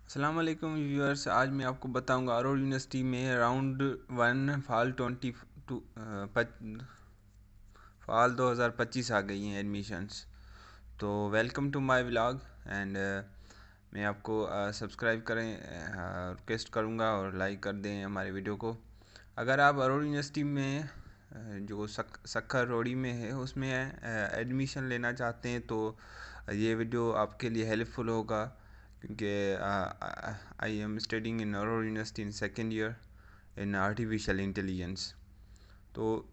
अस्सलाम वालेकुम व्यूअर्स। आज मैं आपको बताऊंगा अरोड़ यूनिवर्सिटी में राउंड 1 फाल 2025 आ गई हैं एडमिशन्स। तो welcome to my vlog and मैं आपको सब्सक्राइब करें रिक्वेस्ट करूंगा और लाइक कर दें हमारे वीडियो को। अगर आप अरोड़ यूनिवर्सिटी में जो सक्खर रोड़ी में है उसमें एडमिशन लेना चाहते हैं तो ये वीडियो आपके लिए हेल्पफुल होगा, क्योंकि I am studying in Aurora university in second year in artificial intelligence. तो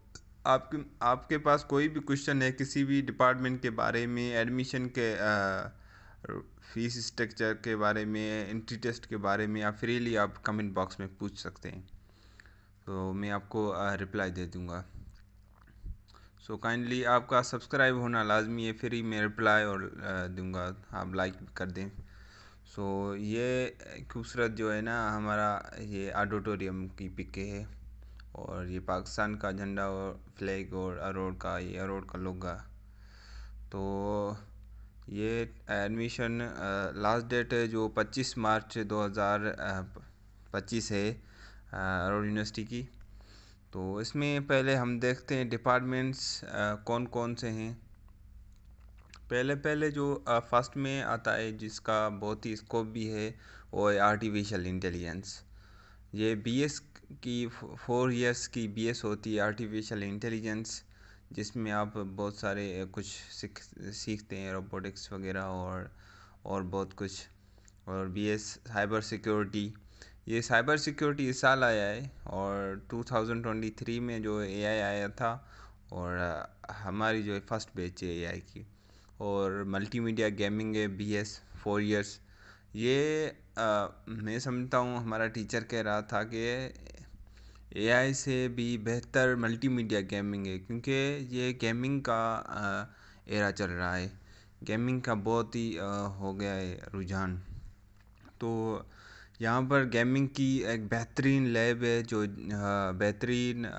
आपके पास कोई भी क्वेश्चन है किसी भी डिपार्टमेंट के बारे में, एडमिशन के फीस स्ट्रक्चर के बारे में, एंट्री टेस्ट के बारे में, आप फ्रीली आप कमेंट बॉक्स में पूछ सकते हैं, तो मैं आपको रिप्लाई दे दूंगा। सो काइंडली आपका सब्सक्राइब होना लाजमी है, फ्री में रिप्लाई और दूंगा, आप लाइक कर दें। सो ये खूबसूरत जो है ना हमारा ये ऑडिटोरियम की पिक है, और ये पाकिस्तान का झंडा और फ्लैग और अरोड़ का, ये अरोड़ का लोगा। तो ये एडमिशन लास्ट डेट है जो 25 मार्च 2025 है अरोड़ यूनिवर्सिटी की। तो इसमें पहले हम देखते हैं डिपार्टमेंट्स कौन कौन से हैं। पहले पहले जो फर्स्ट में आता है जिसका बहुत ही स्कोप भी है वो है आर्टिफिशियल इंटेलिजेंस। ये बीएस की 4 इयर्स की बीएस होती है आर्टिफिशियल इंटेलिजेंस, जिसमें आप बहुत सारे कुछ सीखते हैं, रोबोटिक्स वगैरह और बहुत कुछ। और बीएस साइबर सिक्योरिटी, ये साइबर सिक्योरिटी इस साल आया है, और 2023 में जो एआई आया था, और हमारी जो फर्स्ट बैच है एआई की। और मल्टीमीडिया गेमिंग है बीएस 4 इयर्स। ये मैं समझता हूँ हमारा टीचर कह रहा था कि एआई से भी बेहतर मल्टीमीडिया गेमिंग है, क्योंकि ये गेमिंग का एरा चल रहा है, गेमिंग का बहुत ही हो गया है रुझान। तो यहाँ पर गेमिंग की एक बेहतरीन लैब है जो बेहतरीन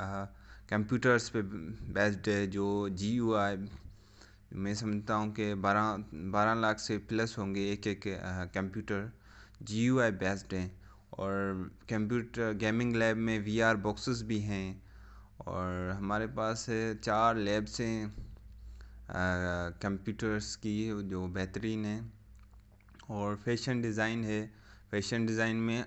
कंप्यूटर्स पे बेस्ड है, जो GUI मैं समझता हूँ कि 12 लाख से प्लस होंगे एक एक कंप्यूटर GUI बेस्ड हैं। और कंप्यूटर गेमिंग लैब में VR बॉक्सेस भी हैं, और हमारे पास 4 लैब्स हैं कंप्यूटर्स की जो बेहतरीन है। और फैशन डिज़ाइन है, फैशन डिज़ाइन में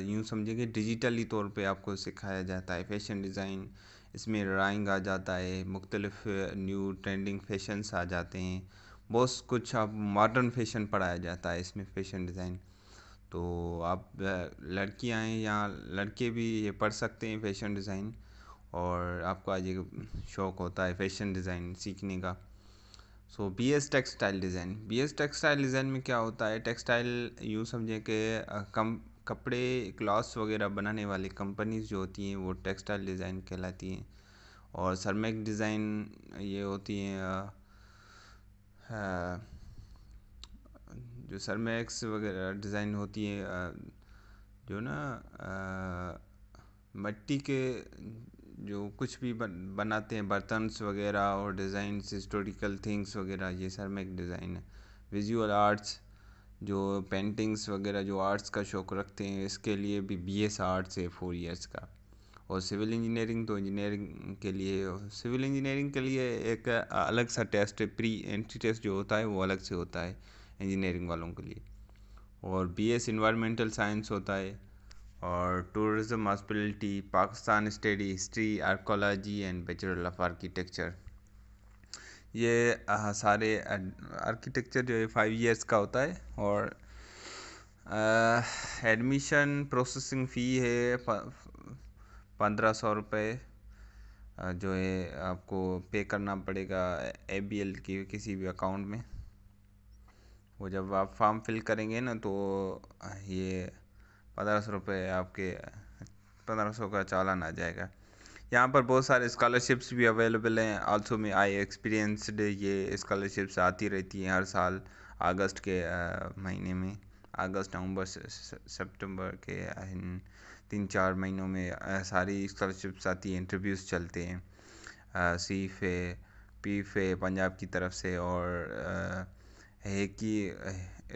यूँ समझिए कि डिजिटली तौर पे आपको सिखाया जाता है फैशन डिज़ाइन। इसमें ड्राइंग आ जाता है, मुख्तलिफ न्यू ट्रेंडिंग फैशंस आ जाते हैं, बहुत कुछ आप मॉडर्न फैशन पढ़ाया जाता है इसमें फैशन डिज़ाइन। तो आप लड़कियां हैं या लड़के भी ये पढ़ सकते हैं फैशन डिज़ाइन, और आपको आज एक शौक़ होता है फैशन डिज़ाइन सीखने का। सो BS textile design, BS textile design में क्या होता है, टेक्सटाइल यूँ समझें कि कम कपड़े क्लॉथ्स वगैरह बनाने वाली कंपनीज जो होती हैं वो टेक्सटाइल डिज़ाइन कहलाती हैं। और सरमेक डिज़ाइन ये होती हैं जो सरमेक्स वगैरह डिज़ाइन होती है जो ना मिट्टी के जो कुछ भी बनाते हैं बर्तन्स वगैरह और डिज़ाइंस, हिस्टोरिकल थिंग्स वगैरह, ये सरमेक डिज़ाइन है। विजुअल आर्ट्स जो पेंटिंग्स वगैरह जो आर्ट्स का शौक़ रखते हैं इसके लिए भी BS आर्ट्स है 4 इयर्स का। और सिविल इंजीनियरिंग, तो इंजीनियरिंग के लिए, सिविल इंजीनियरिंग के लिए एक अलग सा टेस्ट है, प्री एंट्री टेस्ट जो होता है वो अलग से होता है इंजीनियरिंग वालों के लिए। और BS इन्वायरमेंटल साइंस होता है। और tourism hospitality, Pakistan study history, archaeology and bachelor of architecture. ये सारे आर्किटेक्चर जो है 5 इयर्स का होता है। और एडमिशन प्रोसेसिंग फ़ी है 1500 रुपये, जो है आपको पे करना पड़ेगा ABL की किसी भी अकाउंट में। वो जब आप फॉर्म फिल करेंगे ना तो ये 1500 रुपये आपके 1500 का चालान आ जाएगा। यहाँ पर बहुत सारे स्कॉलरशिप्स भी अवेलेबल हैं। आल्सो में आई एक्सपीरियंसड, ये स्कॉलरशिप्स आती रहती हैं हर साल अगस्त के महीने में, अगस्त नवंबर सितंबर के इन 3-4 महीनों में सारी स्कॉलरशिप्स आती हैं, इंटरव्यूज़ चलते हैं। सीफ है, पीफ है पंजाब की तरफ से, और है कि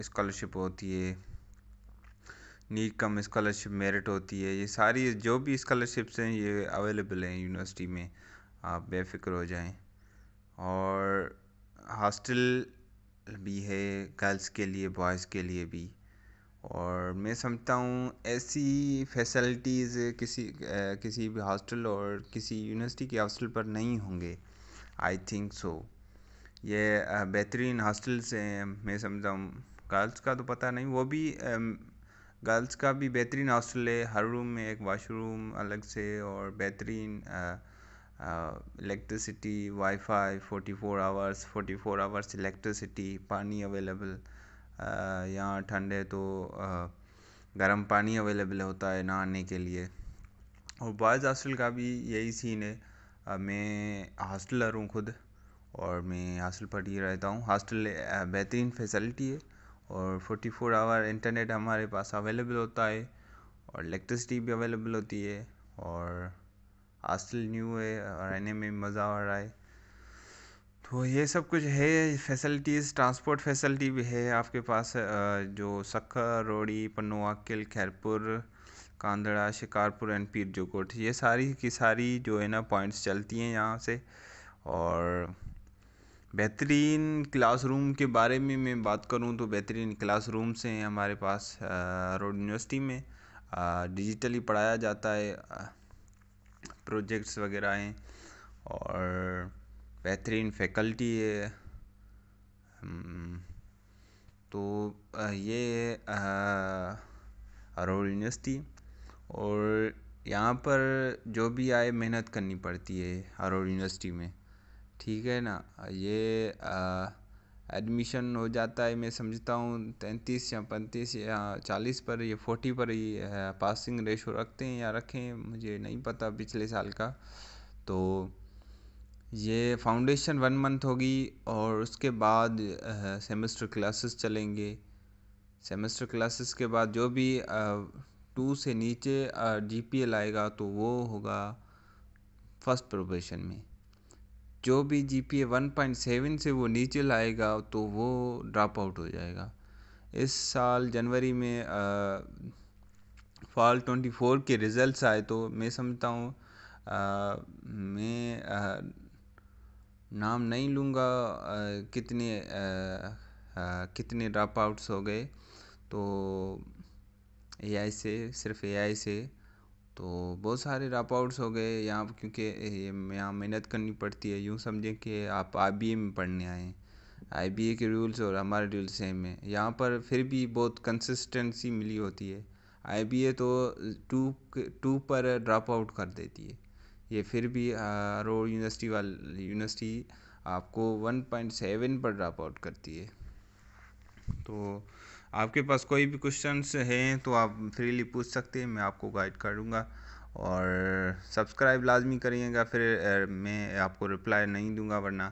स्कॉलरशिप होती है नीट कम स्कॉलरशिप मेरिट होती है, ये सारी जो भी स्कॉलरशिप्स हैं ये अवेलेबल हैं यूनिवर्सिटी में, आप बेफिक्र हो जाएं। और हॉस्टल भी है गर्ल्स के लिए, बॉयज़ के लिए भी। और मैं समझता हूँ ऐसी फैसिलिटीज़ किसी भी हॉस्टल और किसी यूनिवर्सिटी के हॉस्टल पर नहीं होंगे, आई थिंक सो। ये बेहतरीन हॉस्टल्स हैं, मैं समझता हूँ। गर्ल्स का तो पता नहीं, वो भी गर्ल्स का भी बेहतरीन हॉस्टल है, हर रूम में एक वाशरूम अलग से, और बेहतरीन इलेक्ट्रिसिटी, वाईफाई, 44 आवर्स इलेक्ट्रिसिटी, पानी अवेलेबल। यहाँ ठंड है तो गर्म पानी अवेलेबल होता है नहाने के लिए। और बॉयज़ हॉस्टल का भी यही सीन है। मैं हॉस्टलर हूँ खुद, और मैं हॉस्टल पर ही रहता हूँ। हॉस्टल बेहतरीन फैसिलिटी है, और 44 आवर इंटरनेट हमारे पास अवेलेबल होता है, और इलेक्ट्रिसिटी भी अवेलेबल होती है। और हॉस्टल न्यू है और रहने में मज़ा आ रहा है। तो ये सब कुछ है फैसिलिटीज़। ट्रांसपोर्ट फैसिलिटी भी है आपके पास, जो सक्खर, रोड़ी, पन्नुआक्किल, खैरपुर, कांदड़ा, शिकारपुर एंड पीर जोकोट, ये सारी की सारी जो है ना पॉइंट्स चलती हैं यहाँ से। और बेहतरीन क्लासरूम के बारे में मैं बात करूँ तो बेहतरीन क्लासरूम्स हैं हमारे पास रोड यूनिवर्सिटी में। डिजिटली पढ़ाया जाता है, प्रोजेक्ट्स वगैरह हैं, और बेहतरीन फैकल्टी है। तो ये रोड यूनिवर्सिटी। और यहाँ पर जो भी आए मेहनत करनी पड़ती है रोड यूनिवर्सिटी में, ठीक है ना। ये एडमिशन हो जाता है, मैं समझता हूँ 33 या 35 या 40 पर, ये 40 पर ही पासिंग रेशो रखते हैं या रखें, मुझे नहीं पता पिछले साल का। तो ये फाउंडेशन 1 मंथ होगी, और उसके बाद सेमेस्टर क्लासेस चलेंगे। सेमेस्टर क्लासेस के बाद जो भी 2 से नीचे GPA लाएगा तो वो होगा फर्स्ट प्रोबेशन में। जो भी GPA 1.7 से वो नीचे लाएगा तो वो ड्रॉप आउट हो जाएगा। इस साल जनवरी में फॉल 24 के रिज़ल्ट्स आए, तो मैं समझता हूँ मैं नाम नहीं लूँगा कितने ड्रॉप आउट्स हो गए। तो AI से, सिर्फ AI से तो बहुत सारे ड्रॉप आउट्स हो गए यहाँ, क्योंकि यहाँ मेहनत करनी पड़ती है। यूँ समझें कि आप IBA में पढ़ने आए हैं, IBA के रूल्स और हमारे रूल्स सेम है। यहाँ पर फिर भी बहुत कंसिस्टेंसी मिली होती है। IBA तो 2 पर ड्रॉप आउट कर देती है, ये फिर भी रोड यूनिवर्सिटी आपको 1.7 पर ड्रॉप आउट करती है। तो आपके पास कोई भी क्वेश्चंस हैं तो आप फ्रीली पूछ सकते हैं, मैं आपको गाइड करूँगा। और सब्सक्राइब लाजमी करिएगा, फिर मैं आपको रिप्लाई नहीं दूंगा वरना।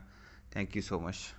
Thank you so much.